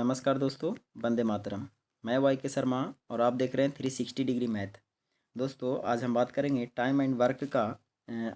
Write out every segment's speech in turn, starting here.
नमस्कार दोस्तों, वंदे मातरम। मैं वाई के शर्मा और आप देख रहे हैं 360 डिग्री मैथ। दोस्तों आज हम बात करेंगे टाइम एंड वर्क का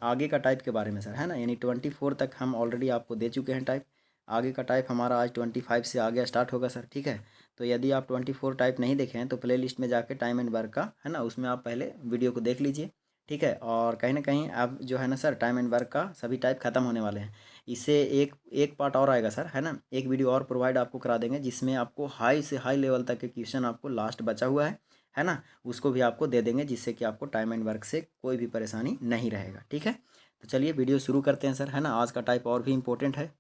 आगे का टाइप के बारे में सर, है ना। यानी 24 तक हम ऑलरेडी आपको दे चुके हैं टाइप। आगे का टाइप हमारा आज 25 से आगे स्टार्ट होगा सर, ठीक है। तो यदि आप 24 टाइप नहीं देखे हैं तो प्ले लिस्ट में जाके टाइम एंड वर्क का, है ना, उसमें आप पहले वीडियो को देख लीजिए, ठीक है। और कहीं ना कहीं आप जो है ना सर, टाइम एंड वर्क का सभी टाइप खत्म होने वाले हैं। इससे एक एक पार्ट और आएगा सर, है ना। एक वीडियो और प्रोवाइड आपको करा देंगे जिसमें आपको हाई से हाई लेवल तक के क्वेश्चन आपको लास्ट बचा हुआ है ना, उसको भी आपको दे देंगे, जिससे कि आपको टाइम एंड वर्क से कोई भी परेशानी नहीं रहेगा, ठीक है। तो चलिए वीडियो शुरू करते हैं सर, है ना। आज का टाइप और भी इम्पोर्टेंट है,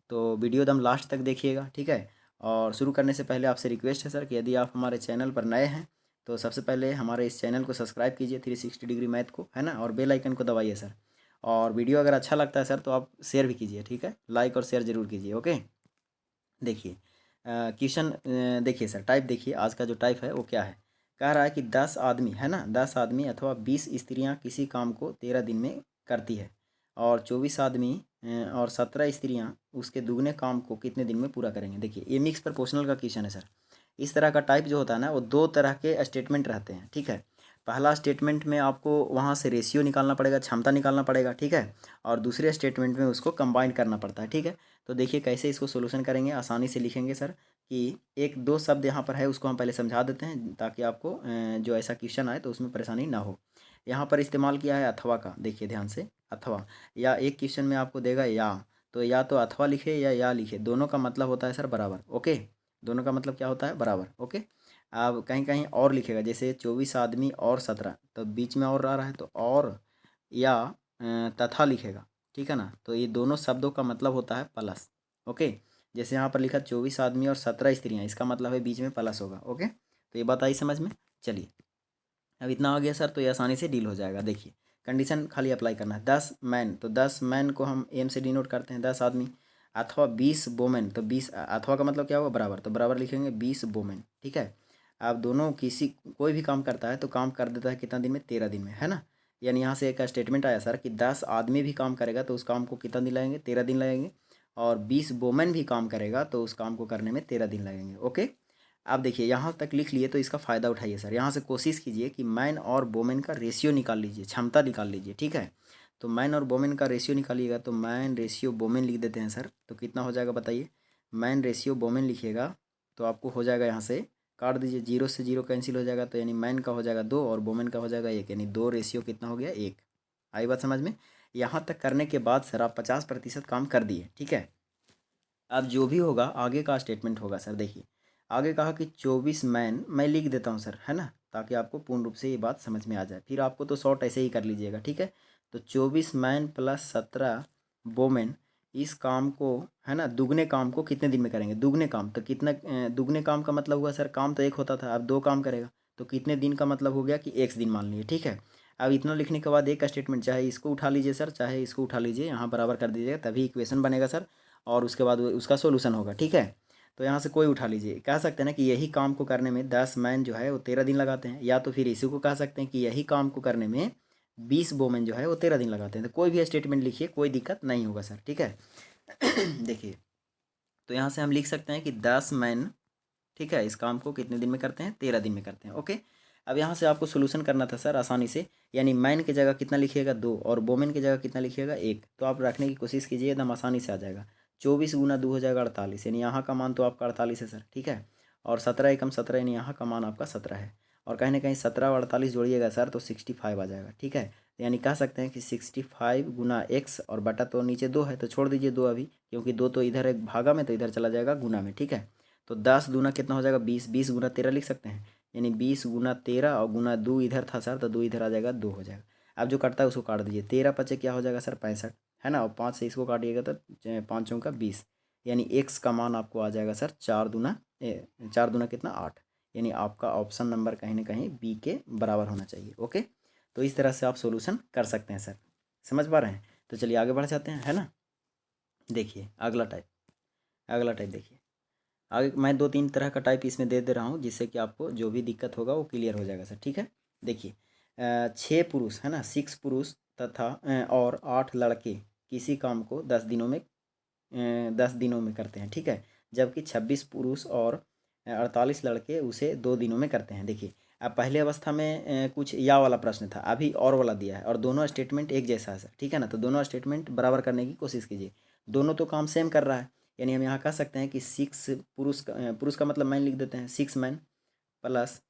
तो वीडियो एकदम लास्ट तक देखिएगा, ठीक है। और शुरू करने से पहले आपसे रिक्वेस्ट है सर कि यदि आप हमारे चैनल पर नए हैं तो सबसे पहले हमारे इस चैनल को सब्सक्राइब कीजिए 360 डिग्री मैथ को, है ना, और बेल आइकन को दबाइए सर। और वीडियो अगर अच्छा लगता है सर तो आप शेयर भी कीजिए, ठीक है। लाइक और शेयर ज़रूर कीजिए, ओके। देखिए क्वेश्चन, देखिए सर, टाइप देखिए, आज का जो टाइप है वो क्या है। कह रहा है कि 10 आदमी, है ना, 10 आदमी अथवा 20 स्त्रियां किसी काम को 13 दिन में करती है, और 24 आदमी और 17 स्त्रियां उसके दुगने काम को कितने दिन में पूरा करेंगे। देखिए ये मिक्स प्रपोर्शनल का क्वेश्चन है सर। इस तरह का टाइप जो होता है ना, वो दो तरह के स्टेटमेंट रहते हैं, ठीक है। पहला स्टेटमेंट में आपको वहाँ से रेशियो निकालना पड़ेगा, क्षमता निकालना पड़ेगा, ठीक है। और दूसरे स्टेटमेंट में उसको कंबाइन करना पड़ता है, ठीक है। तो देखिए कैसे इसको सोल्यूशन करेंगे, आसानी से लिखेंगे सर। कि एक दो शब्द यहाँ पर है उसको हम पहले समझा देते हैं ताकि आपको जो ऐसा क्वेश्चन आए तो उसमें परेशानी ना हो। यहाँ पर इस्तेमाल किया है अथवा का, देखिए ध्यान से, अथवा। या एक क्वेश्चन में आपको देगा या तो अथवा लिखे या लिखे, दोनों का मतलब होता है सर बराबर, ओके। दोनों का मतलब क्या होता है, बराबर, ओके। अब कहीं कहीं और लिखेगा, जैसे 24 आदमी और 17, तो बीच में और आ रहा है तो और या तथा लिखेगा, ठीक है ना। तो ये दोनों शब्दों का मतलब होता है प्लस, ओके। जैसे यहाँ पर लिखा 24 आदमी और 17 स्त्रियाँ, इसका मतलब है बीच में प्लस होगा, ओके। तो ये बात आई समझ में। चलिए अब इतना आ गया सर, तो ये आसानी से डील हो जाएगा। देखिए कंडीशन खाली अप्लाई करना है। 10 मैन, तो 10 मैन को हम एम से डिनोट करते हैं, 10 आदमी। अथवा 20 वोमेन, तो 20 अथवा का मतलब क्या होगा, बराबर, तो बराबर लिखेंगे 20 वोमेन, ठीक है। अब दोनों किसी कोई भी काम करता है तो काम कर देता है कितना दिन में, 13 दिन में, है ना। यानी यहाँ से एक स्टेटमेंट आया सर कि 10 आदमी भी काम करेगा तो उस काम को कितना दिन लगेंगे, 13 दिन लगेंगे। और 20 वोमेन भी काम करेगा तो उस काम को करने में 13 दिन लगेंगे, ओके। आप देखिए यहाँ तक लिख लिए तो इसका फ़ायदा उठाइए सर। यहाँ से कोशिश कीजिए कि मैन और वोमेन का रेशियो निकाल लीजिए, क्षमता निकाल लीजिए, ठीक है। तो मैन और वोमेन का रेशियो निकालिएगा तो मैन रेशियो वोमेन लिख देते हैं सर। तो कितना हो जाएगा बताइए, मैन रेशियो वोमेन लिखिएगा तो आपको हो जाएगा, यहाँ से काट दीजिए, जीरो से जीरो कैंसिल हो जाएगा, तो यानी मैन का हो जाएगा 2 और वोमेन का हो जाएगा 1, यानी 2 रेशियो कितना हो गया, 1। आई बात समझ में। यहाँ तक करने के बाद सर आप 50% काम कर दिए, ठीक है। अब जो भी होगा आगे का स्टेटमेंट होगा सर। देखिए आगे कहा कि 24 मैन, मैं लिख देता हूँ सर, है ना, ताकि आपको पूर्ण रूप से ये बात समझ में आ जाए। फिर आपको तो शॉर्ट ऐसे ही कर लीजिएगा, ठीक है। तो 24 मैन प्लस 17 वोमेन इस काम को, है ना, दुगने काम को कितने दिन में करेंगे। दुगने काम तो कितना, दुगने काम का मतलब हुआ सर, काम तो एक होता था, अब 2 काम करेगा तो कितने दिन का मतलब हो गया कि x दिन मान लीजिए, ठीक है। अब इतना लिखने के बाद एक स्टेटमेंट, चाहे इसको उठा लीजिए सर चाहे इसको उठा लीजिए, यहाँ बराबर कर दीजिएगा तभी इक्वेशन बनेगा सर। और उसके बाद उसका सोल्यूशन होगा, ठीक है। तो यहाँ से कोई उठा लीजिए, कह सकते हैं ना कि यही काम को करने में 10 मैन जो है वो 13 दिन लगाते हैं, या तो फिर इसी को कह सकते हैं कि यही काम को करने में 20 वोमेन जो है वो 13 दिन लगाते हैं। तो कोई भी स्टेटमेंट लिखिए, कोई दिक्कत नहीं होगा सर, ठीक है। देखिए तो यहाँ से हम लिख सकते हैं कि 10 मैन, ठीक है, इस काम को कितने दिन में करते हैं, 13 दिन में करते हैं, ओके। अब यहाँ से आपको सोल्यूशन करना था सर आसानी से। यानी मैन की जगह कितना लिखिएगा, 2, और वोमेन की जगह कितना लिखिएगा, 1। तो आप रखने की कोशिश कीजिए, एकदम आसानी से आ जाएगा। 24 गुना 2 हो जाएगा 48, यानी यहाँ का मान तो आपका 48 है सर, ठीक है। और 17 एकम 17, यानी यहाँ का मान आपका 17 है। और कहीं ना कहीं 17 और 48 जोड़िएगा सर तो 65 आ जाएगा, ठीक है। यानी कह सकते हैं कि 65 गुना x, और बटा तो नीचे 2 है तो छोड़ दीजिए 2 अभी, क्योंकि 2 तो इधर है भागा में, तो इधर चला जाएगा गुना में, ठीक है। तो 10 दूना कितना हो जाएगा, 20, 20 गुना 13 लिख सकते हैं। यानी 20 गुना 13 और गुना 2 इधर था सर, तो 2 इधर आ जाएगा, 2 हो जाएगा। अब जो कटता है उसको काट दीजिए, 13 पचे क्या हो जाएगा सर, 65, है ना। और 5 से इसको काटिएगा तो 5 चौका 20, यानी एक्स का मान आपको आ जाएगा सर 4 दूना कितना, 8। यानी आपका ऑप्शन नंबर कहीं ना कहीं बी के बराबर होना चाहिए, ओके। तो इस तरह से आप सोल्यूशन कर सकते हैं सर, समझ पा रहे हैं। तो चलिए आगे बढ़ जाते हैं, है ना। देखिए अगला टाइप देखिए। आगे मैं 2-3 तरह का टाइप इसमें दे दे रहा हूँ, जिससे कि आपको जो भी दिक्कत होगा वो क्लियर हो जाएगा सर, ठीक है। देखिए 6 पुरुष, है ना, 6 पुरुष तथा और 8 लड़के किसी काम को 10 दिनों में करते हैं, ठीक है। जबकि 26 पुरुष और 48 लड़के उसे 2 दिनों में करते हैं। देखिए अब पहले अवस्था में कुछ या वाला प्रश्न था, अभी और वाला दिया है और दोनों स्टेटमेंट एक जैसा है सर, ठीक है ना। तो दोनों स्टेटमेंट बराबर करने की कोशिश कीजिए, दोनों तो काम सेम कर रहा है। यानी हम यहाँ कह सकते हैं कि 6 पुरुष का मतलब मैन लिख देते हैं, 6 मैन प्लस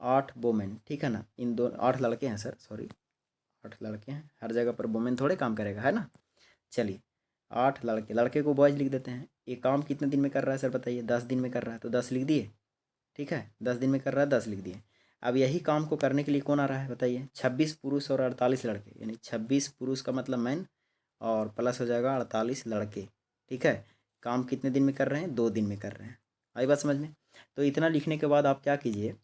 8 वोमेन, ठीक है ना। इन दो 8 लड़के हैं सर, सॉरी 8 लड़के हैं, हर जगह पर वोमेन थोड़े काम करेगा, है ना। चलिए 8 लड़के, लड़के को बॉयज लिख देते हैं। ये काम कितने दिन में कर रहा है सर बताइए, 10 दिन में कर रहा है, तो 10 लिख दिए, ठीक है। 10 दिन में कर रहा है, 10 लिख दिए। अब यही काम को करने के लिए कौन आ रहा है बताइए, 26 पुरुष और 48 लड़के, यानी 26 पुरुष का मतलब मैन और प्लस हो जाएगा 48 लड़के, ठीक है। काम कितने दिन में कर रहे हैं, 2 दिन में कर रहे हैं। आई बात समझ में। तो इतना लिखने के बाद आप क्या कीजिए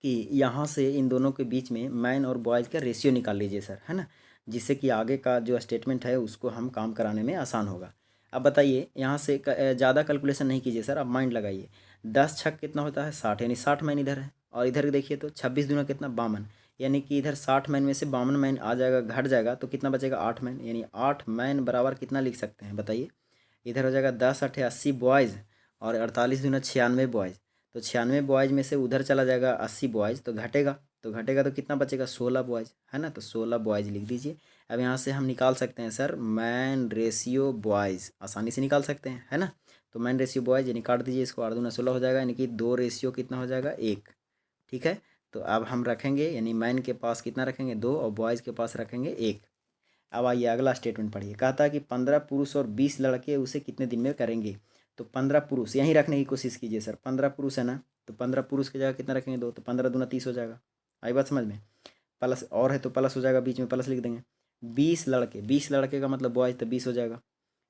कि यहाँ से इन दोनों के बीच में मैन और बॉयज़ का रेशियो निकाल लीजिए सर, है ना, जिससे कि आगे का जो स्टेटमेंट है उसको हम काम कराने में आसान होगा। अब बताइए यहाँ से ज़्यादा कैलकुलेशन नहीं कीजिए सर, अब माइंड लगाइए। 10 छक कितना होता है 60, यानी 60 मैन इधर है, और इधर देखिए तो 26 दूना कितना 52, यानी कि इधर 60 मैन में से 52 मैन आ जाएगा, घट जाएगा, तो कितना बचेगा 8 मैन, यानी 8 मैन बराबर कितना लिख सकते हैं बताइए। इधर हो जाएगा 10 8 80 बॉयज़ और 48 दूना 96 बॉयज़, तो 96 बॉयज़ में से उधर चला जाएगा 80 बॉयज़, तो घटेगा तो कितना बचेगा 16 बॉयज़, है ना। तो 16 बॉयज़ लिख दीजिए। अब यहाँ से हम निकाल सकते हैं सर मैन रेशियो बॉयज़, आसानी से निकाल सकते हैं, है ना। तो मैन रेशियो बॉयज़ यानी काट दीजिए इसको, 8 दूना 16 हो जाएगा, यानी कि 2 रेशियो कितना हो जाएगा 1, ठीक है। तो अब हम रखेंगे, यानी मैन के पास कितना रखेंगे 2 और बॉयज़ के पास रखेंगे 1। अब आइए अगला स्टेटमेंट पढ़िए, कहता है कि 15 पुरुष और 20 लड़के उसे कितने दिन में करेंगे। तो 15 पुरुष यहीं रखने की कोशिश कीजिए सर, 15 पुरुष है ना, तो 15 पुरुष की जगह कितना रखेंगे 2, तो 15 दूना 30 हो जाएगा। आई बात समझ में। प्लस और है तो प्लस हो जाएगा, बीच में प्लस लिख देंगे। 20 लड़के का मतलब बॉयज, तो 20 हो जाएगा।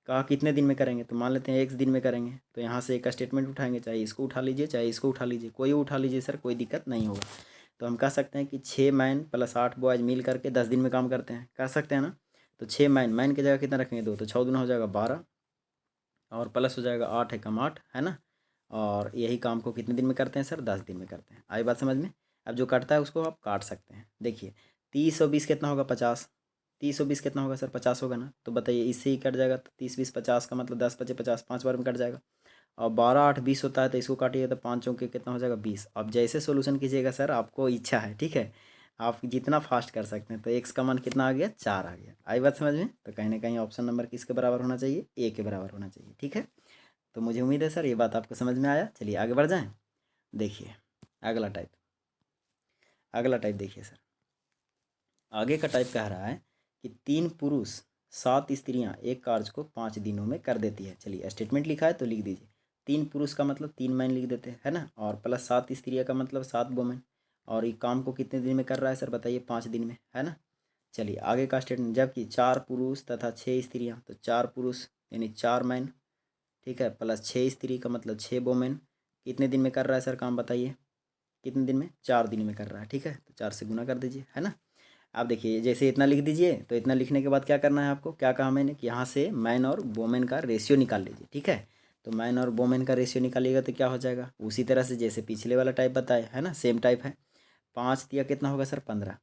कहा कितने दिन में करेंगे, तो मान लेते हैं एक दिन में करेंगे, तो यहाँ से एक स्टेटमेंट उठाएंगे, चाहे इसको उठा लीजिए चाहे इसको उठा लीजिए, कोई उठा लीजिए सर, कोई दिक्कत नहीं होगा। तो हम कह सकते हैं कि 6 मैन प्लस 8 बॉयज मिल करके 10 दिन में काम करते हैं, कह सकते हैं ना। तो 6 मैन की जगह कितना रखेंगे 2, तो 6 दूना हो जाएगा 12 और प्लस हो जाएगा 8 है कम 8, है ना। और यही काम को कितने दिन में करते हैं सर, 10 दिन में करते हैं। आई बात समझ में। अब जो कटता है उसको आप काट सकते हैं। देखिए 30 और 20 कितना होगा 50, 30 और 20 कितना होगा सर 50 होगा ना, तो बताइए इससे ही कट जाएगा, तो 30 20 50 का मतलब 10 पचे 50, 5 बार में कट जाएगा। और 12 8 20 होता है, तो इसको काटिए तो 5 चौके कितना हो जाएगा 20। अब जैसे सोल्यूशन कीजिएगा सर, आपको इच्छा है, ठीक है, आप जितना फास्ट कर सकते हैं। तो एक्स का मान कितना आ गया 4 आ गया। आई बात समझ में। तो कहीं ना कहीं ऑप्शन नंबर किसके बराबर होना चाहिए, ए के बराबर होना चाहिए, ठीक है। तो मुझे उम्मीद है सर ये बात आपको समझ में आया। चलिए आगे बढ़ जाएं। देखिए अगला टाइप, देखिए सर, आगे का टाइप कह रहा है कि 3 पुरुष 7 स्त्रियां एक कार्य को 5 दिनों में कर देती है। चलिए स्टेटमेंट लिखा है तो लिख दीजिए, 3 पुरुष का मतलब 3 मैन लिख देते हैं, है ना, और प्लस 7 स्त्रियां का मतलब 7 वोमेन, और ये काम को कितने दिन में कर रहा है सर बताइए, 5 दिन में, है ना। चलिए आगे का स्टेटमेंट, जबकि 4 पुरुष तथा 6 स्त्रियां, तो 4 पुरुष यानी 4 मैन, ठीक है, प्लस 6 स्त्री का मतलब 6 वोमेन, कितने दिन में कर रहा है सर काम बताइए, कितने दिन में, 4 दिन में कर रहा है, ठीक है। तो 4 से गुना कर दीजिए, है ना। आप देखिए जैसे इतना लिख दीजिए, तो इतना लिखने के बाद क्या करना है आपको, क्या कहा मैंने कि यहाँ से मैन और वोमेन का रेशियो निकाल लीजिए, ठीक है। तो मैन और वोमेन का रेशियो निकालिएगा तो क्या हो जाएगा, उसी तरह से जैसे पिछले वाला टाइप बताए, है ना, सेम टाइप है। 5 दिया कितना होगा सर 15,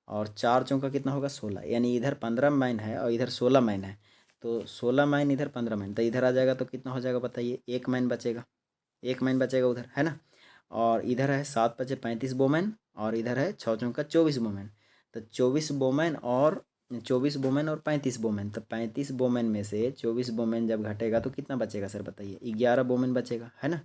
और 4 चौका कितना होगा 16, यानी इधर 15 मैन है और इधर 16 मैन है, तो 16 मैन इधर 15 मैन, तो इधर आ जाएगा तो कितना हो जाएगा बताइए, एक मैन बचेगा, एक मैन बचेगा उधर, है ना। और इधर है 7 पचे 35 वोमेन, और इधर है 6 चौका 24 वोमेन, तो 24 वोमेन और 35 वोमेन, तो 35 वोमेन में से 24 वोमेन जब घटेगा तो कितना बचेगा सर बताइए, 11 वोमेन बचेगा, है ना।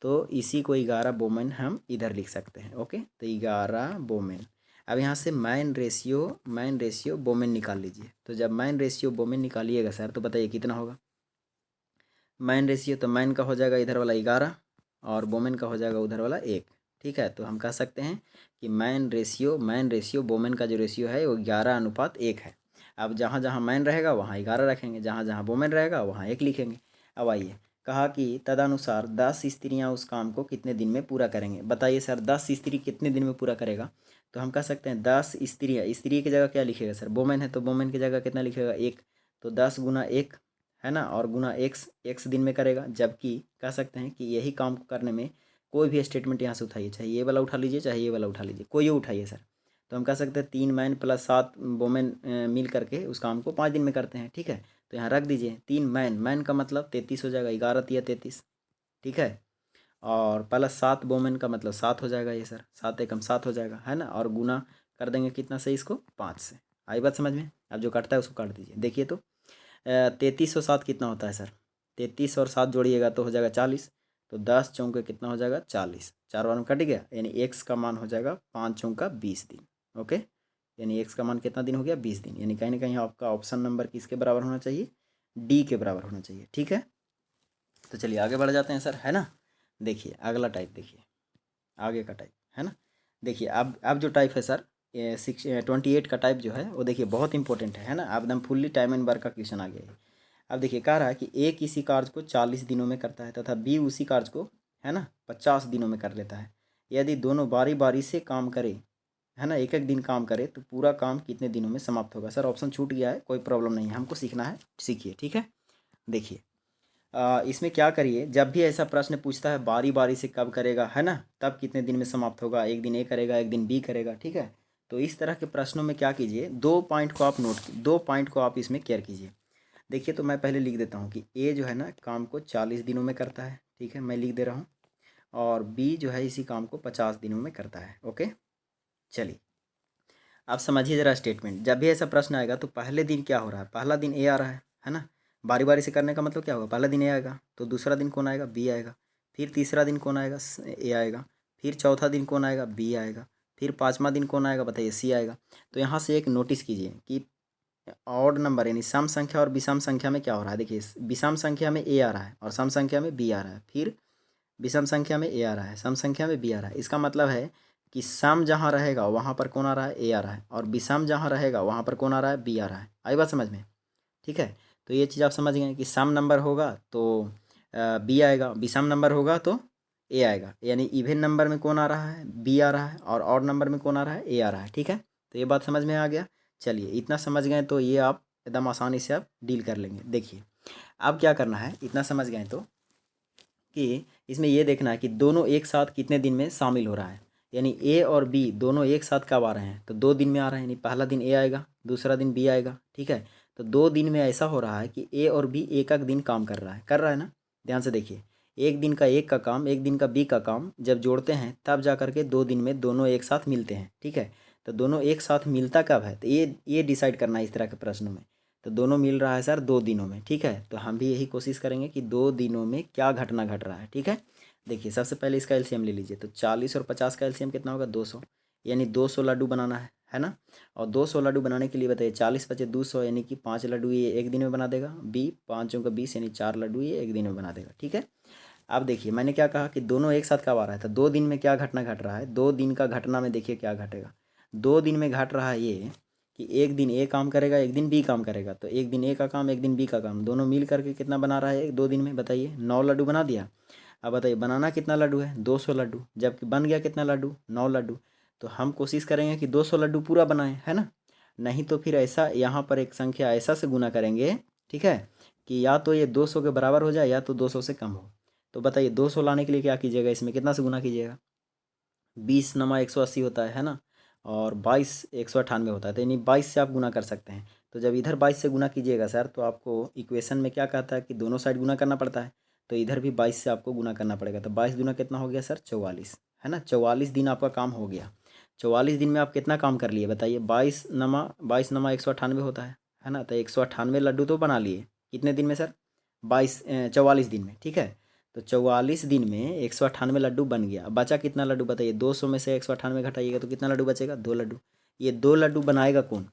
तो इसी को 11 वोमेन हम इधर लिख सकते हैं, ओके। तो 11 वोमेन। अब यहाँ से मैन रेशियो वोमेन निकाल लीजिए। तो जब मैन रेशियो वोमेन निकालिएगा सर, तो बताइए कितना होगा मैन रेशियो, तो मैन का हो जाएगा इधर वाला 11 और वोमेन का हो जाएगा उधर वाला 1, ठीक है। तो हम कह सकते हैं कि मैन रेशियो वोमेन का जो रेशियो है वो 11:1 है। अब जहाँ जहाँ मैन रहेगा वहाँ 11 रखेंगे, जहाँ जहाँ वोमेन रहेगा वहाँ 1 लिखेंगे। अब आइए, कहा कि तदनुसार 10 स्त्रियाँ उस काम को कितने दिन में पूरा करेंगे। बताइए सर 10 स्त्री कितने दिन में पूरा करेगा। तो हम कह सकते हैं 10 स्त्रियाँ, स्त्री की जगह क्या लिखेगा सर, वोमेन है तो वोमेन की जगह कितना लिखेगा 1, तो 10 गुना 1, है ना, और गुना एक्स दिन में करेगा। जबकि कह सकते हैं कि यही काम को करने में कोई भी स्टेटमेंट यहाँ से उठाइए, चाहे ये वाला उठा लीजिए चाहे ये वाला उठा लीजिए, कोई उठाइए सर। तो हम कह सकते हैं 3 मैन प्लस 7 वोमेन मिल करके उस काम को 5 दिन में करते हैं, ठीक है। तो यहाँ रख दीजिए 3 मैन, मैन का मतलब 33 हो जाएगा, 11 तिया 33, ठीक है। और प्लस 7 वोमेन का मतलब 7 हो जाएगा ये सर, 7 एकम 7 हो जाएगा, है ना। और गुना कर देंगे कितना से इसको, 5 से। आई बात समझ में। अब जो कटता है उसको काट दीजिए। देखिए तो 33 और 7 कितना होता है सर, 33 और 7 जोड़िएगा तो हो जाएगा 40। तो 10 चौके कितना हो जाएगा, 40। 4 बार में कट गया, यानी एक्स का मान हो जाएगा 5 चौका 20 दिन। ओके, यानी एक्स का मान कितना दिन हो गया, 20 दिन। यानी कहीं ना कहीं आपका ऑप्शन नंबर किसके बराबर होना चाहिए, डी के बराबर होना चाहिए। ठीक है, तो चलिए आगे बढ़ जाते हैं सर, है ना। देखिए अगला टाइप, देखिए आगे का टाइप, है ना। देखिए अब जो टाइप है सर, 28 का टाइप जो है वो देखिए बहुत इंपॉर्टेंट है ना। अब एकदम फुल्ली टाइम एंड वर्क का क्वेश्चन आ गया है। अब देखिए कह रहा है कि ए किसी कार्य को 40 दिनों में करता है तथा बी उसी कार्य को, है ना, 50 दिनों में कर लेता है। यदि दोनों बारी बारी से काम करें, है ना, एक एक दिन काम करे, तो पूरा काम कितने दिनों में समाप्त होगा। सर ऑप्शन छूट गया है, कोई प्रॉब्लम नहीं है, हमको सीखना है, सीखिए। ठीक है, देखिए इसमें क्या करिए, जब भी ऐसा प्रश्न पूछता है बारी बारी से कब करेगा, है ना, तब कितने दिन में समाप्त होगा, एक दिन ए करेगा एक दिन बी करेगा। ठीक है, तो इस तरह के प्रश्नों में क्या कीजिए, 2 पॉइंट को आप नोट, 2 पॉइंट को आप इसमें केयर कीजिए। देखिए तो मैं पहले लिख देता हूँ कि ए जो है ना काम को 40 दिनों में करता है, ठीक है, मैं लिख दे रहा हूँ। और बी जो है इसी काम को 50 दिनों में करता है। ओके, चलिए आप समझिए ज़रा स्टेटमेंट। जब भी ऐसा प्रश्न आएगा तो पहले दिन क्या हो रहा है, पहला दिन ए आ रहा है ना। बारी बारी से करने का मतलब क्या होगा, पहला दिन ए आएगा तो दूसरा दिन कौन आएगा, बी आएगा। फिर तीसरा दिन कौन आएगा, ए आएगा। फिर चौथा दिन कौन आएगा, बी आएगा। फिर पाँचवा दिन कौन आएगा बताइए, सी आएगा। तो यहाँ से एक नोटिस कीजिए कि ऑड नंबर यानी सम संख्या और विषम संख्या में क्या हो रहा है। देखिए विषम संख्या में ए आ रहा है और सम संख्या में बी आ रहा है। फिर विषम संख्या में ए आ रहा है, सम संख्या में बी आ रहा है। इसका मतलब है कि सम जहाँ रहेगा वहाँ पर कौन आ रहा है, ए आ रहा है, और विषम जहाँ रहेगा वहाँ पर कौन आ रहा है, बी आ रहा है। आई बात समझ में। ठीक है, तो ये चीज़ आप समझ गए कि सम नंबर होगा तो बी आएगा, विषम नंबर होगा तो ए आएगा। यानी इवन नंबर में कौन आ रहा है, बी आ रहा है, और ऑड नंबर में कौन आ रहा है, ए आ रहा है। ठीक है, तो ये बात समझ में आ गया। चलिए इतना समझ गए तो ये आप एकदम आसानी से आप डील कर लेंगे। देखिए अब क्या करना है, इतना समझ गए तो कि इसमें ये देखना है कि दोनों एक साथ कितने दिन में शामिल हो रहा है। यानी ए और बी दोनों एक साथ कब आ रहे हैं, तो 2 दिन में आ रहे हैं। यानी पहला दिन ए आएगा, दूसरा दिन बी आएगा। ठीक है, तो 2 दिन में ऐसा हो रहा है कि ए और बी एक एक दिन काम कर रहा है ना। ध्यान से देखिए, एक दिन का एक का काम, एक दिन का बी का काम जब जोड़ते हैं तब जा करके 2 दिन में दोनों एक साथ मिलते हैं। ठीक है, तो दोनों एक साथ मिलता कब है, तो ये डिसाइड करना है इस तरह के प्रश्नों में। तो दोनों मिल रहा है सर 2 दिनों में। ठीक है, तो हम भी यही कोशिश करेंगे कि 2 दिनों में क्या घटना घट रहा है। ठीक है, देखिए सबसे पहले इसका एलसीएम ले लीजिए। तो 40 और 50 का एलसीएम कितना होगा, 200। यानी 200 लड्डू बनाना है ना। और 200 लड्डू बनाने के लिए बताइए, 40 बचे 200, यानी कि 5 लड्डू ये एक दिन में बना देगा। बी 5 का 20, यानी 4 लड्डू ये एक दिन में बना देगा। ठीक है, अब देखिए मैंने क्या कहा कि दोनों एक साथ कब आ रहा है, तो 2 दिन में क्या घटना घट रहा है। 2 दिन का घटना में देखिए क्या घटेगा, 2 दिन में घट रहा है ये कि एक दिन ए काम करेगा एक दिन बी काम करेगा। तो एक दिन ए का काम एक दिन बी का काम, दोनों मिल करके कितना बना रहा है 2 दिन में, बताइए 9 लड्डू बना दिया। अब बताइए बनाना कितना लड्डू है, 200 लड्डू, जबकि बन गया कितना लड्डू, 9 लड्डू। तो हम कोशिश करेंगे कि 200 लड्डू पूरा बनाएं, है ना। नहीं तो फिर ऐसा यहाँ पर एक संख्या ऐसा से गुना करेंगे, ठीक है, कि या तो ये 200 के बराबर हो जाए या तो 200 से कम हो। तो बताइए 200 लाने के लिए क्या कीजिएगा, इसमें कितना से गुना कीजिएगा, 20 नमा 180 होता है ना। और 22 198 होता है, तो यानी 22 से आप गुना कर सकते हैं। तो जब इधर 22 से गुना कीजिएगा सर, तो आपको इक्वेशन में क्या कहता है कि दोनों साइड गुना करना पड़ता है। तो इधर भी 22 से आपको गुना करना पड़ेगा। तो 22 दूना कितना हो गया सर, 44, है ना। 44 दिन आपका काम हो गया। 44 दिन में आप कितना काम कर लिए बताइए, 22 नमा 198 होता है ना। तो 198 लड्डू तो बना लिए कितने दिन में सर, 44 दिन में। ठीक है, तो 44 दिन में 198 लड्डू बन गया। अब बचा कितना लड्डू बताइए, 200 में से 198 घटाइएगा तो कितना लड्डू बचेगा, 2 लड्डू। ये 2 लड्डू बनाएगा कौन,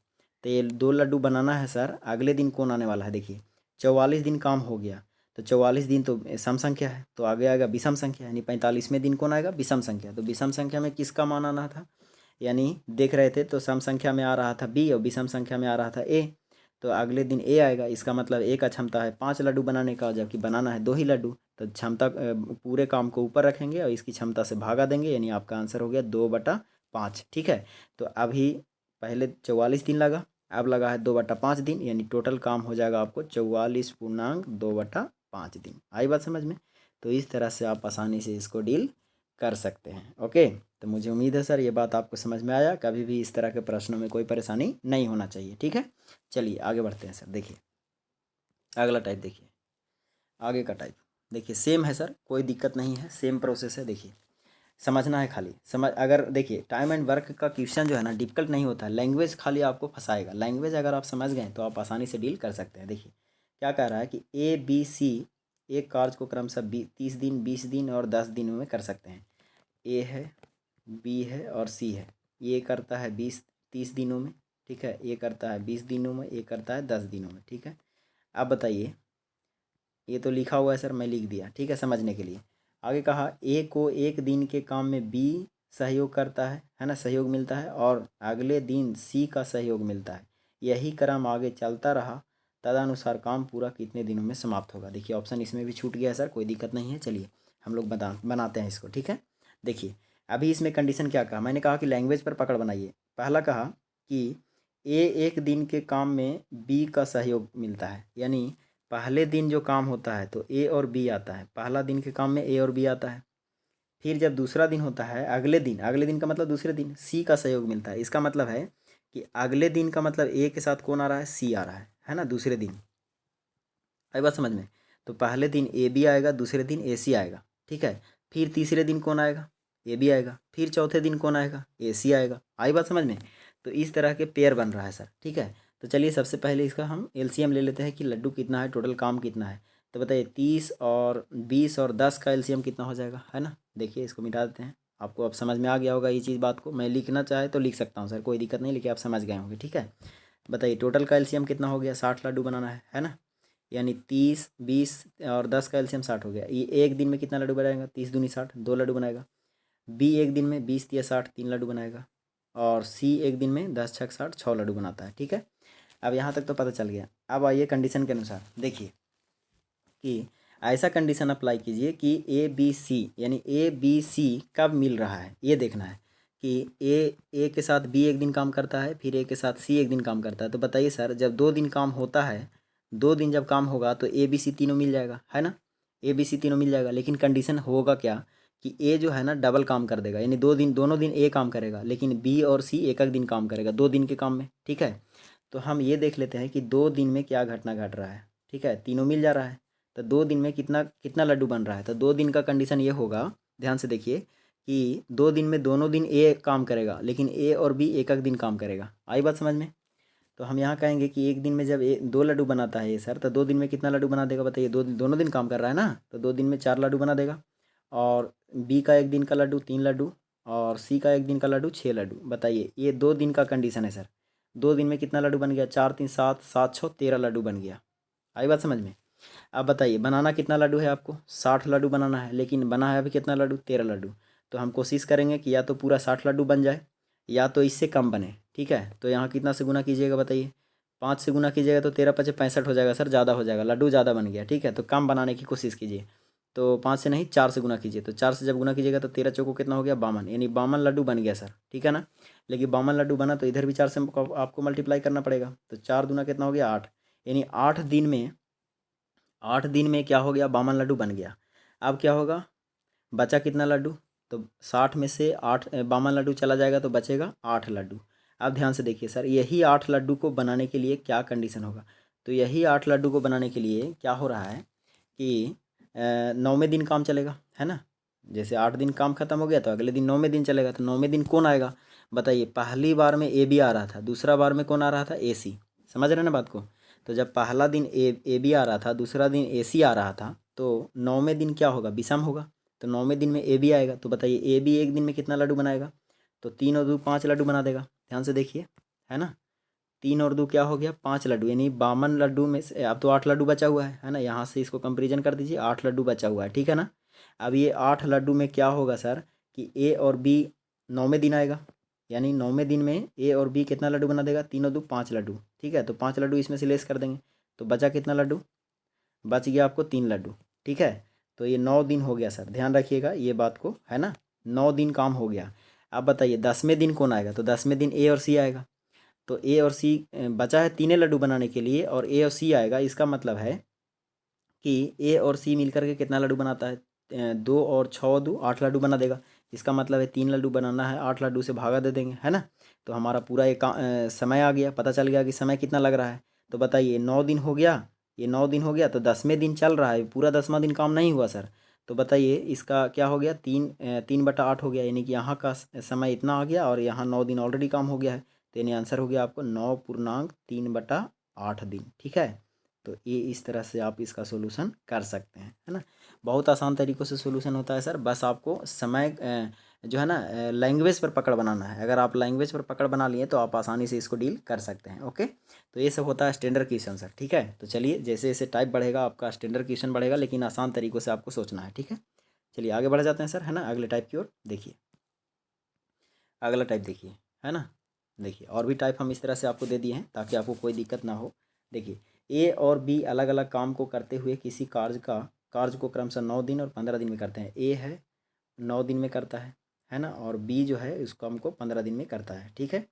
तो ये 2 लड्डू बनाना है सर अगले दिन कौन आने वाला है। देखिए 44 दिन काम हो गया, तो 44 दिन तो सम संख्या है, तो आगे आएगा विषम संख्या, यानी 45वें दिन कौन आएगा, विषम संख्या। तो विषम संख्या में किसका मान आना था, यानी देख रहे थे तो सम संख्या में आ रहा था बी और विषम संख्या में आ रहा था ए। तो अगले दिन ए आएगा। इसका मतलब ए का क्षमता है 5 लड्डू बनाने का, जबकि बनाना है 2 ही लड्डू। तो क्षमता पूरे काम को ऊपर रखेंगे और इसकी क्षमता से भागा देंगे, यानी आपका आंसर हो गया 2/5। ठीक है, तो अभी पहले 44 दिन लगा, अब लगा है 2/5 दिन, यानी टोटल काम हो जाएगा आपको 44.2/5 दिन। आई बात समझ में। तो इस तरह से आप आसानी से इसको डील कर सकते हैं। ओके, तो मुझे उम्मीद है सर ये बात आपको समझ में आया। कभी भी इस तरह के प्रश्नों में कोई परेशानी नहीं होना चाहिए। ठीक है, चलिए आगे बढ़ते हैं सर। देखिए अगला टाइप, देखिए आगे का टाइप, देखिए सेम है सर, कोई दिक्कत नहीं है, सेम प्रोसेस है। देखिए समझना है खाली, समझ अगर देखिए टाइम एंड वर्क का क्वेश्चन जो है ना डिफिकल्ट नहीं होता है, लैंग्वेज खाली आपको फंसाएगा। लैंग्वेज अगर आप समझ गए तो आप आसानी से डील कर सकते हैं। देखिए क्या कह रहा है कि ए बी सी एक कार्य को क्रमशः 30 दिन 20 दिन और 10 दिनों में कर सकते हैं। ए है, बी है और सी है। ये करता है 30 दिनों में, ठीक है, ये करता है 20 दिनों में, ये करता है 10 दिनों में, ठीक है। अब बताइए, ये तो लिखा हुआ है सर, मैं लिख दिया, ठीक है, समझने के लिए। आगे कहा ए को एक दिन के काम में बी सहयोग करता है ना, सहयोग मिलता है, और अगले दिन सी का सहयोग मिलता है। यही क्रम आगे चलता रहा, तदनुसार काम पूरा कितने दिनों में समाप्त होगा। देखिए ऑप्शन इसमें भी छूट गया है सर, कोई दिक्कत नहीं है। चलिए हम लोग बनाते हैं इसको, ठीक है। देखिए अभी इसमें कंडीशन क्या कहा, मैंने कहा कि लैंग्वेज पर पकड़ बनाइए। पहला कहा कि ए एक दिन के काम में बी का सहयोग मिलता है, यानी पहले दिन जो काम होता है तो ए और बी आता है, पहला दिन के काम में ए और बी आता है। फिर जब दूसरा दिन होता है, अगले दिन का मतलब दूसरे दिन सी का सहयोग मिलता है। इसका मतलब है कि अगले दिन का मतलब ए के साथ कौन आ रहा है, सी आ रहा है ना, दूसरे दिन। आई बात समझ में। तो पहले दिन ए बी आएगा, दूसरे दिन ए सी आएगा, ठीक है। फिर तीसरे दिन कौन आएगा, ए बी आएगा। फिर चौथे दिन कौन आएगा, ए सी आएगा। आई बात समझ में। तो इस तरह के पेयर बन रहा है सर, ठीक है। तो चलिए सबसे पहले इसका हम एलसीएम ले लेते हैं कि लड्डू कितना है, टोटल काम कितना है। तो बताइए 30 और 20 और 10 का एलसीएम कितना हो जाएगा, है ना। देखिए इसको मिटा देते हैं। आपको अब समझ में आ गया होगा ये चीज़, बात को मैं लिखना चाहे तो लिख सकता हूँ सर, कोई दिक्कत नहीं, लेकिन आप समझ गए होंगे, ठीक है। बताइए टोटल का एलसीएम कितना हो गया, 60 लड्डू बनाना है ना। यानी 30 20 और 10 का एलसीएम 60 हो गया। ये एक दिन में कितना लड्डू बनाएगा, 30 दूनी 60, 2 लड्डू बनाएगा। बी एक दिन में 20 या 60, 3 लड्डू बनाएगा। और सी एक दिन में 10 छक 60, 6 लड्डू बनाता है, ठीक है। अब यहाँ तक तो पता चल गया। अब आइए कंडीशन के अनुसार देखिए कि ऐसा कंडीशन अप्लाई कीजिए कि ए बी सी, यानी ए बी सी कब मिल रहा है ये देखना है कि ए के साथ बी एक दिन काम करता है, फिर ए के साथ सी एक दिन काम करता है। तो बताइए सर, जब 2 दिन काम होता है, 2 दिन जब काम होगा तो ए बी सी तीनों मिल जाएगा, है ना। ए बी सी तीनों मिल जाएगा, लेकिन कंडीशन होगा क्या कि ए जो है ना डबल काम कर देगा, यानी 2 दिन, दोनों दिन ए काम करेगा, लेकिन बी और सी एक एक दिन काम करेगा 2 दिन के काम में, ठीक है। तो हम ये देख लेते हैं कि 2 दिन में क्या घटना घट रहा है, ठीक है। तीनों मिल जा रहा है, तो 2 दिन में कितना कितना लड्डू बन रहा है। तो 2 दिन का कंडीशन ये होगा, ध्यान से देखिए कि 2 दिन में दोनों दिन ए काम करेगा, लेकिन ए और बी एक एक दिन काम करेगा। आई बात समझ में। तो हम यहाँ कहेंगे कि एक दिन में जब 2 लड्डू बनाता है ये सर, तो 2 दिन में कितना लड्डू बना देगा बताइए। दोनों दिन काम कर रहा है ना, तो 2 दिन में 4 लड्डू बना देगा। और बी का एक दिन का लड्डू 3 लड्डू, और सी का एक दिन का लड्डू 6 लड्डू। बताइए ये 2 दिन का कंडीशन है सर। 2 दिन में कितना लड्डू बन गया, 4 3 7, 7 6 13 लड्डू बन गया। आई बात समझ में। अब बताइए बनाना कितना लड्डू है आपको, 60 लड्डू बनाना है, लेकिन बना है अभी कितना लड्डू, 13 लड्डू। तो हम कोशिश करेंगे कि या तो पूरा 60 लड्डू बन जाए, या तो इससे कम बने, ठीक है। तो यहाँ कितना से गुना कीजिएगा बताइए, 5 से गुना कीजिएगा तो 13 5 65 हो जाएगा सर, ज़्यादा हो जाएगा, लड्डू ज़्यादा बन गया, ठीक है। तो कम बनाने की कोशिश कीजिए। तो 5 से नहीं 4 से गुना कीजिए, तो 4 से जब गुना कीजिएगा तो 13 चौको कितना हो गया, 52, यानी 52 लड्डू बन गया सर, ठीक है ना। लेकिन 52 लड्डू बना तो इधर भी 4 से आपको मल्टीप्लाई करना पड़ेगा, तो 4 दूना कितना हो गया, 8, यानी 8 दिन में क्या हो गया, 52 लड्डू बन गया। अब क्या होगा, बचा कितना लड्डू, तो 60 में से 8 52 लड्डू चला जाएगा तो बचेगा 8 लड्डू। अब ध्यान से देखिए सर, यही 8 लड्डू को बनाने के लिए क्या कंडीशन होगा। तो यही 8 लड्डू को बनाने के लिए क्या हो रहा है कि 9वें दिन काम चलेगा, है ना। जैसे 8 दिन काम खत्म हो गया तो अगले दिन 9वें दिन चलेगा। तो 9वें दिन कौन आएगा बताइए, पहली बार में ए बी आ रहा था, दूसरा बार में कौन आ रहा था, ए सी। समझ रहे हैं ना बात को। तो जब पहला दिन ए बी आ रहा था, दूसरा दिन ए सी आ रहा था, तो 9वें दिन क्या होगा, विषम होगा। तो 9वें दिन में ए बी आएगा, तो बताइए ए बी एक दिन में कितना लड्डू बनाएगा, तो 3 और 2 5 लड्डू बना देगा। ध्यान से देखिए, है ना। 3 और 2 क्या हो गया, 5 लड्डू, यानी 52 लड्डू में से अब तो 8 लड्डू बचा हुआ है ना। यहाँ से इसको कंपेरिजन कर दीजिए, 8 लड्डू बचा हुआ है, ठीक है ना। अब ये 8 लड्डू में क्या होगा सर कि ए और बी 9वें दिन आएगा, यानी 9वें दिन में ए और बी कितना लड्डू बना देगा, 3 और 2 5 लड्डू, ठीक है। तो 5 लड्डू इसमें से लेस कर देंगे, तो बचा कितना लड्डू, बच गया आपको 3 लड्डू, ठीक है। तो ये 9 दिन हो गया सर, ध्यान रखिएगा ये बात को, है ना। 9 दिन काम हो गया। अब बताइए 10वें दिन कौन आएगा, तो 10वें दिन ए और सी आएगा। तो ए और सी बचा है 3 लड्डू बनाने के लिए, और ए और सी आएगा। इसका मतलब है कि ए और सी मिलकर के कितना लड्डू बनाता है, 2 और 6 2 8 लड्डू बना देगा। इसका मतलब है 3 लड्डू बनाना है, 8 लड्डू से भागा दे देंगे, है ना। तो हमारा पूरा एक समय आ गया, पता चल गया कि समय कितना लग रहा है। तो बताइए 9 दिन हो गया, ये 9 दिन हो गया, तो 10वें दिन चल रहा है, पूरा 10वां दिन काम नहीं हुआ सर। तो बताइए इसका क्या हो गया, 3/8 हो गया, यानी कि यहाँ का समय इतना आ गया और यहाँ 9 दिन ऑलरेडी काम हो गया है। तो यानी आंसर हो गया आपको 9.3/8 दिन। ठीक है, तो ये इस तरह से आप इसका सोल्यूशन कर सकते हैं, है ना। बहुत आसान तरीक़ों से सोल्यूशन होता है सर, बस आपको समय जो है ना लैंग्वेज पर पकड़ बनाना है। अगर आप लैंग्वेज पर पकड़ बना लिए तो आप आसानी से इसको डील कर सकते हैं। ओके, तो ये सब होता है स्टैंडर्ड क्वेश्चन सर। ठीक है, तो चलिए जैसे जैसे टाइप बढ़ेगा आपका स्टैंडर्ड क्वेश्चन बढ़ेगा, लेकिन आसान तरीक़ों से आपको सोचना है। ठीक है, चलिए आगे बढ़ जाते हैं सर, है ना, अगले टाइप की ओर। देखिए अगला टाइप देखिए, है ना। देखिए और भी टाइप हम इस तरह से आपको दे दिए हैं ताकि आपको कोई दिक्कत ना हो। देखिए ए और बी अलग अलग काम को करते हुए किसी कार्य को क्रमशः 9 दिन और 15 दिन में करते हैं। ए है 9 दिन में करता है ना, और बी जो है उस काम को 15 दिन में करता है। ठीक है,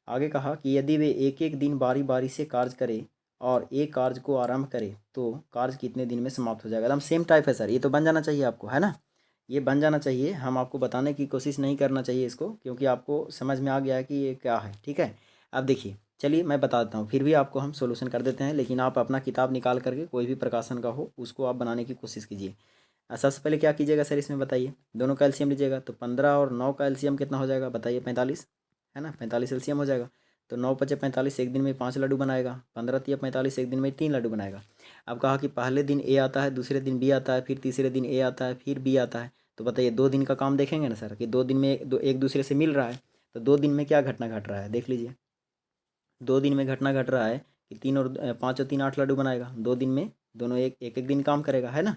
आगे कहा कि यदि वे एक एक दिन बारी बारी से कार्य करें और एक कार्य को आरंभ करें तो कार्य कितने दिन में समाप्त हो जाएगा। एकदम सेम टाइप है सर, ये तो बन जाना चाहिए आपको, है ना, ये बन जाना चाहिए। हम आपको बताने की कोशिश नहीं करना चाहिए इसको, क्योंकि आपको समझ में आ गया है कि ये क्या है। ठीक है, अब देखिए चलिए मैं बता देता हूँ, फिर भी आपको हम सोल्यूशन कर देते हैं, लेकिन आप अपना किताब निकाल करके कोई भी प्रकाशन का हो उसको आप बनाने की कोशिश कीजिए। सबसे पहले क्या कीजिएगा सर, इसमें बताइए, दोनों का एलसीएम लीजिएगा, तो 15 और 9 का एलसीएम कितना हो जाएगा बताइए, 45, है ना, 45 एलसीएम हो जाएगा। तो 9×5 = 45, एक दिन में 5 लड्डू बनाएगा। 15×3 = 45, एक दिन में 3 लड्डू बनाएगा। अब कहा कि पहले दिन ए आता है, दूसरे दिन बी आता है, फिर तीसरे दिन ए आता है, फिर बी आता है। तो बताइए 2 दिन का काम देखेंगे ना सर, कि 2 दिन में एक दूसरे से मिल रहा है। तो 2 दिन में क्या घटना घट रहा है देख लीजिए। 2 दिन में घटना घट रहा है कि 5 और 3 8 लड्डू बनाएगा। 2 दिन में दोनों एक एक दिन काम करेगा, है ना।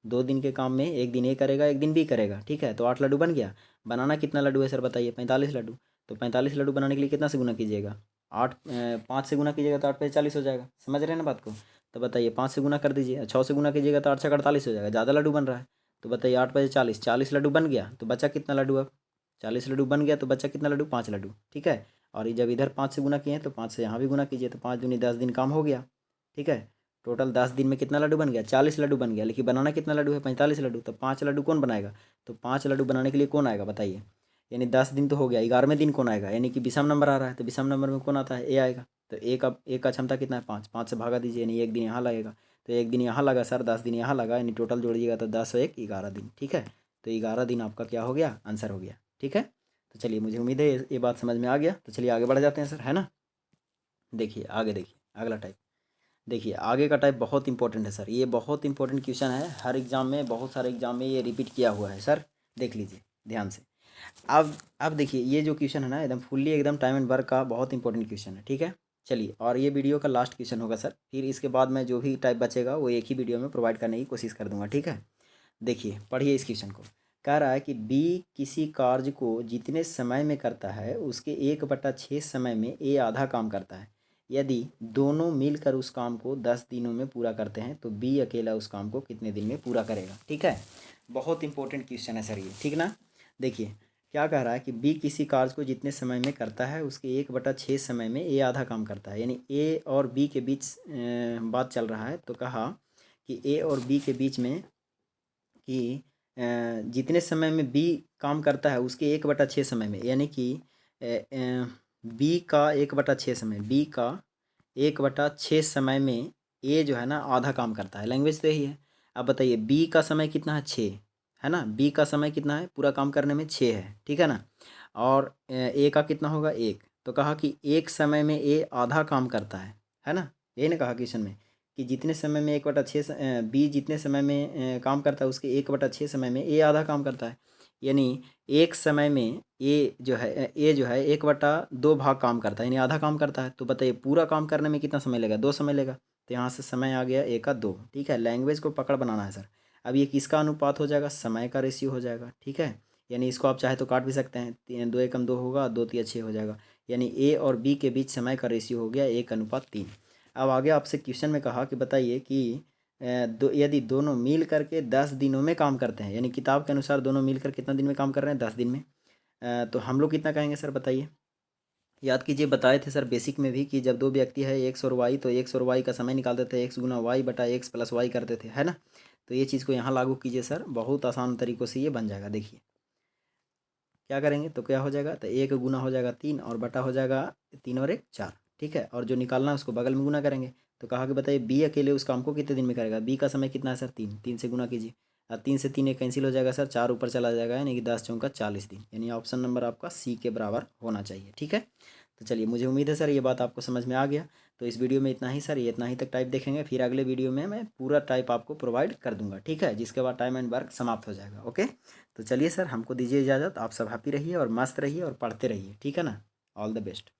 2 दिन के काम में एक दिन ए करेगा, एक दिन बी करेगा। ठीक है, तो 8 लड्डू बन गया। बनाना कितना लड्डू है सर बताइए, 45 लड्डू। तो 45 लड्डू बनाने के लिए कितना से गुना कीजिएगा, 5 से गुना कीजिएगा तो 8×5 = 40 हो जाएगा। समझ रहे हैं ना बात को। तो बताइए 5 से गुना कर दीजिए, 6 से गुना कीजिएगा तो 8×6 = 48 हो जाएगा। ज़्यादा लड्डू बन रहा है। तो बताइए 8×5 = 40, 40 लड्डू बन गया, तो बचा कितना लड्डू अब, 40 लड्डू बन गया तो बचा कितना लड्डू, 5 लड्डू। ठीक है, और ये जब इधर 5 से गुना किए हैं तो 5 से यहाँ भी गुना कीजिए, तो 5 दूनी 10 दिन काम हो गया। ठीक है, टोटल 10 दिन में कितना लड्डू बन गया, 40 लड्डू बन गया। लेकिन बनाना कितना लड्डू है, 45 लड्डू। तो 5 लड्डू कौन बनाएगा, तो 5 लड्डू बनाने के लिए कौन आएगा बताइए। यानी 10 दिन तो हो गया, 11वें दिन कौन आएगा, यानी कि विषम नंबर आ रहा है, तो विषम नंबर में कौन आता है, ए आएगा। तो एक का क्षमता कितना है, 5, 5 से भागा दीजिए, यानी एक दिन यहाँ लगेगा। तो एक दिन यहाँ लगा सर, 10 दिन यहाँ लगा, यानी टोटल जोड़िएगा तो 10 और 1 11 दिन। ठीक है, तो 11 दिन आपका क्या हो गया, आंसर हो गया। ठीक है, तो चलिए मुझे उम्मीद है ये बात समझ में आ गया। तो चलिए आगे बढ़ जाते हैं सर, है ना। देखिए आगे देखिए अगला टाइप। देखिए आगे का टाइप बहुत इंपॉर्टेंट है सर, ये बहुत इंपॉर्टेंट क्वेश्चन है, हर एग्जाम में, बहुत सारे एग्जाम में ये रिपीट किया हुआ है सर। देख लीजिए ध्यान से। अब देखिए ये जो क्वेश्चन है ना, एकदम फुल्ली एकदम टाइम एंड वर्क का बहुत इंपॉर्टेंट क्वेश्चन है। ठीक है, चलिए, और ये वीडियो का लास्ट क्वेश्चन होगा सर, फिर इसके बाद में जो भी टाइप बचेगा वो एक ही वीडियो में प्रोवाइड करने की कोशिश कर दूंगा। ठीक है, देखिए पढ़िए इस क्वेश्चन को। कह रहा है कि बी किसी कार्य को जितने समय में करता है उसके 1/6 समय में ए आधा काम करता है। यदि दोनों मिलकर उस काम को 10 दिनों में पूरा करते हैं तो बी अकेला उस काम को कितने दिन में पूरा करेगा। ठीक है, बहुत इंपॉर्टेंट क्वेश्चन है सर ये, ठीक ना। देखिए क्या कह रहा है कि बी किसी कार्य को जितने समय में करता है उसके 1/6 समय में ए आधा काम करता है। यानी ए और बी के बीच बात चल रहा है। तो कहा कि ए और बी के बीच में कि जितने समय में बी काम करता है उसके 1/6 समय में, यानी कि बी का 1/6 समय, बी का 1/6 समय में ए जो है ना आधा काम करता है। लैंग्वेज तो यही है। अब बताइए बी का समय कितना है, 6, है ना। बी का समय कितना है पूरा काम करने में, 6 है। ठीक है ना, और ए का कितना होगा, 1। तो कहा कि एक समय में ए आधा काम करता है ना। यही ना कहा क्वेश्चन में कि जितने समय में 1/6 बी जितने समय में काम करता है उसके 1/6 समय में ए आधा काम करता है। यानी एक समय में ए जो है 1/2 भाग काम करता है, यानी आधा काम करता है। तो बताइए पूरा काम करने में कितना समय लगेगा, 2 समय लेगा। तो यहाँ से समय आ गया ए का 2। ठीक है, लैंग्वेज को पकड़ बनाना है सर। अब ये किसका अनुपात हो जाएगा, समय का रेशियो हो जाएगा। ठीक है, यानी इसको आप चाहे तो काट भी सकते हैं, 2 एकम 2 होगा, 2×3=6 हो जाएगा। यानी ए और बी के बीच समय का रेशियो हो गया 1:3। अब आगे आपसे क्वेश्चन में कहा कि बताइए कि यदि दोनों मिल करके 10 दिनों में काम करते हैं, यानी किताब के अनुसार दोनों मिलकर कितना दिन में काम कर रहे हैं, 10 दिन में। तो हम लोग कितना कहेंगे सर बताइए। याद कीजिए बताए थे सर बेसिक में भी कि जब दो व्यक्ति है एक्स और वाई, तो एक्स और वाई का समय निकालते थे, x×y/x+y करते थे, है ना। तो ये चीज़ को यहाँ लागू कीजिए सर, बहुत आसान तरीक़ों से ये बन जाएगा। देखिए क्या करेंगे तो क्या हो जाएगा, तो 1 गुना हो जाएगा 3 और बटा हो जाएगा 3 और 1 4। ठीक है, और जो निकालना है उसको बगल में गुना करेंगे तो कहा कि बताइए बी अकेले उस काम को कितने दिन में करेगा। बी का समय कितना है सर 3, 3 से गुना कीजिए। 3 से 3 कैंसिल हो जाएगा सर, 4 ऊपर चला जाएगा, यानी कि 10 चौका 40 दिन, यानी ऑप्शन नंबर आपका सी के बराबर होना चाहिए। ठीक है, तो चलिए मुझे उम्मीद है सर ये बात आपको समझ में आ गया। तो इस वीडियो में इतना ही सर, ये इतना ही तक टाइप देखेंगे, फिर अगले वीडियो में मैं पूरा टाइप आपको प्रोवाइड कर दूंगा। ठीक है, जिसके बाद टाइम एंड वर्क समाप्त हो जाएगा। ओके, तो चलिए सर हमको दीजिए इजाज़त। आप सब हैप्पी रहिए और मस्त रहिए और पढ़ते रहिए। ठीक है ना, ऑल द बेस्ट।